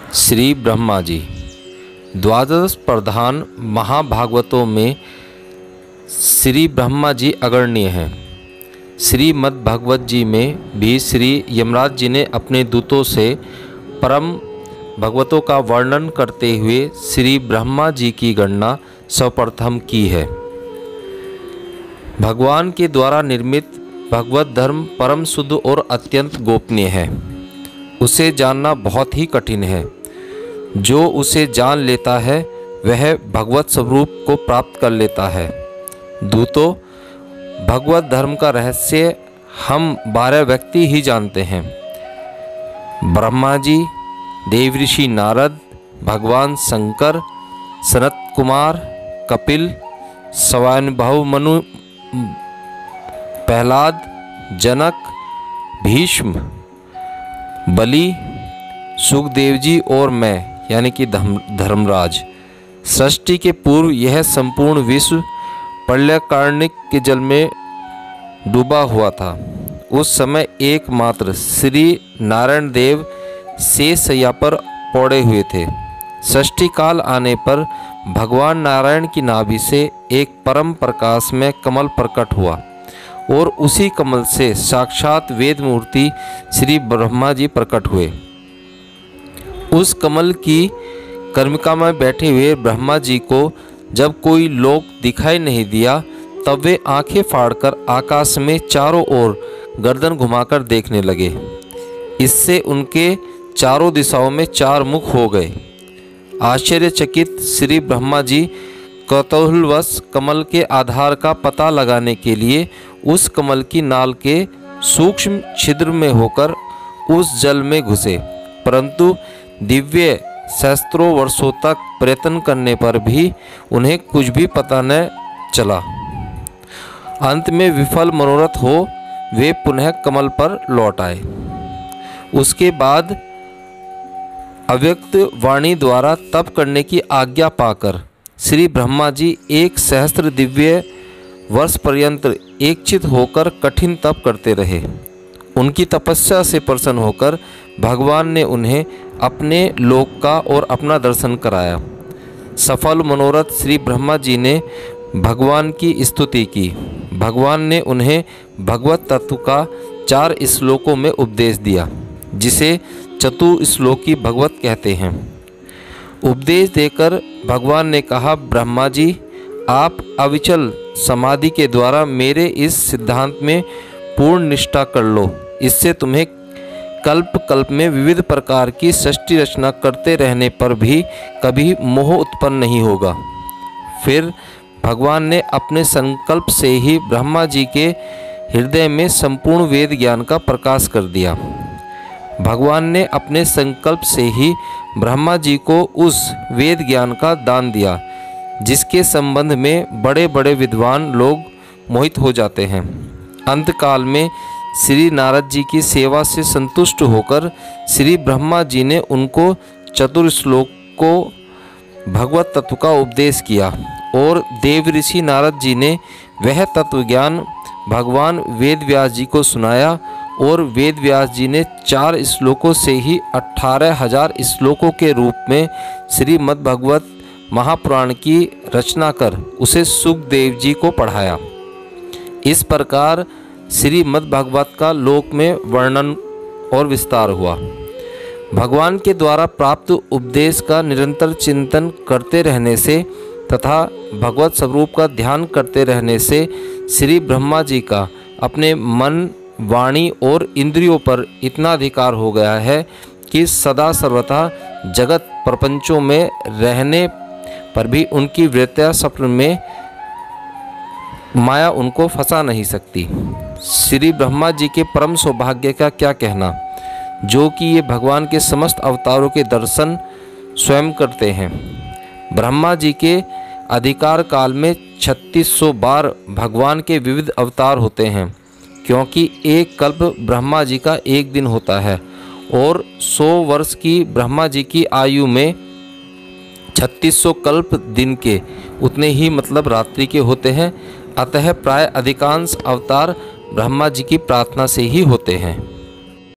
श्री ब्रह्मा जी। द्वादश प्रधान महाभागवतों में श्री ब्रह्मा जी अग्रणीय हैं। श्रीमद् भागवत जी में भी श्री यमराज जी ने अपने दूतों से परम भगवतों का वर्णन करते हुए श्री ब्रह्मा जी की गणना सर्वप्रथम की है। भगवान के द्वारा निर्मित भगवत धर्म परम शुद्ध और अत्यंत गोपनीय है। उसे जानना बहुत ही कठिन है। जो उसे जान लेता है वह भगवत स्वरूप को प्राप्त कर लेता है। दूतों, भगवत धर्म का रहस्य हम 12 व्यक्ति ही जानते हैं। ब्रह्मा जी, देव ऋषि नारद, भगवान शंकर, सनत कुमार, कपिल, स्वयंभू मनु, प्रहलाद, जनक, भीष्म, बलि, सुखदेव जी और मैं यानी कि धर्मराज। सृष्टि के पूर्व यह संपूर्ण विश्व प्रलयकारिणी के जल में डूबा हुआ था। उस समय एकमात्र श्री नारायण देव शेषशय्या पर पड़े हुए थे। सृष्टि काल आने पर भगवान नारायण की नाभि से एक परम प्रकाश में कमल प्रकट हुआ और उसी कमल से साक्षात वेद मूर्ति श्री ब्रह्मा जी प्रकट हुए। उस कमल की कर्मिका में बैठे हुए ब्रह्मा जी को जब कोई लोक दिखाई नहीं दिया तब वे आंखें फाड़कर आकाश में चारों ओर गर्दन घुमाकर देखने लगे। इससे उनके चारों दिशाओं में 4 मुख हो गए। आश्चर्यचकित श्री ब्रह्मा जी कौतूहलवश कमल के आधार का पता लगाने के लिए उस कमल की नाल के सूक्ष्म छिद्र में होकर उस जल में घुसे, परंतु दिव्य सहस्त्रों वर्षों तक प्रयत्न करने पर भी उन्हें कुछ भी पता न चला। अंत में विफल मनोरथ हो वे पुनः कमल पर लौट आए। उसके बाद अव्यक्त वाणी द्वारा तप करने की आज्ञा पाकर श्री ब्रह्मा जी 1 सहस्त्र दिव्य वर्ष पर्यंत एकचित होकर कठिन तप करते रहे। उनकी तपस्या से प्रसन्न होकर भगवान ने उन्हें अपने लोक का और अपना दर्शन कराया। सफल मनोरथ श्री ब्रह्मा जी ने भगवान की स्तुति की। भगवान ने उन्हें भगवत तत्व का 4 श्लोकों में उपदेश दिया, जिसे चतुश्लोकी भगवत कहते हैं। उपदेश देकर भगवान ने कहा, ब्रह्मा जी, आप अविचल समाधि के द्वारा मेरे इस सिद्धांत में पूर्ण निष्ठा कर लो। इससे तुम्हें कल्प कल्प में विविध प्रकार की सृष्टि रचना करते रहने पर भी कभी मोह उत्पन्न नहीं होगा। फिर भगवान ने अपने संकल्प से ही ब्रह्मा जी के हृदय में संपूर्ण वेद ज्ञान का प्रकाश कर दिया। भगवान ने अपने संकल्प से ही ब्रह्मा जी को उस वेद ज्ञान का दान दिया जिसके संबंध में बड़े बड़े विद्वान लोग मोहित हो जाते हैं। अंतकाल में श्री नारद जी की सेवा से संतुष्ट होकर श्री ब्रह्मा जी ने उनको चतुर्श्लोक को भगवत तत्व का उपदेश किया और देव ऋषि नारद जी ने वह तत्व ज्ञान भगवान वेद व्यास जी को सुनाया और वेद व्यास जी ने 4 श्लोकों से ही 18,000 श्लोकों के रूप में श्रीमद् भागवत महापुराण की रचना कर उसे सुखदेव जी को पढ़ाया। इस प्रकार श्रीमद् भागवत का लोक में वर्णन और विस्तार हुआ। भगवान के द्वारा प्राप्त उपदेश का निरंतर चिंतन करते रहने से तथा भगवत स्वरूप का ध्यान करते रहने से श्री ब्रह्मा जी का अपने मन, वाणी और इंद्रियों पर इतना अधिकार हो गया है कि सदा सर्वथा जगत प्रपंचों में रहने पर भी उनकी वृत्तियां स्वप्न में माया उनको फंसा नहीं सकती। श्री ब्रह्मा जी के परम सौभाग्य का क्या कहना, जो कि ये भगवान के समस्त अवतारों के दर्शन स्वयं करते हैं। ब्रह्मा जी के अधिकार काल में 3600 बार भगवान के विविध अवतार होते हैं, क्योंकि एक कल्प ब्रह्मा जी का 1 दिन होता है और 100 वर्ष की ब्रह्मा जी की आयु में 3600 कल्प दिन के उतने ही मतलब रात्रि के होते हैं। अतः प्राय अधिकांश अवतार ब्रह्मा जी की प्रार्थना से ही होते हैं।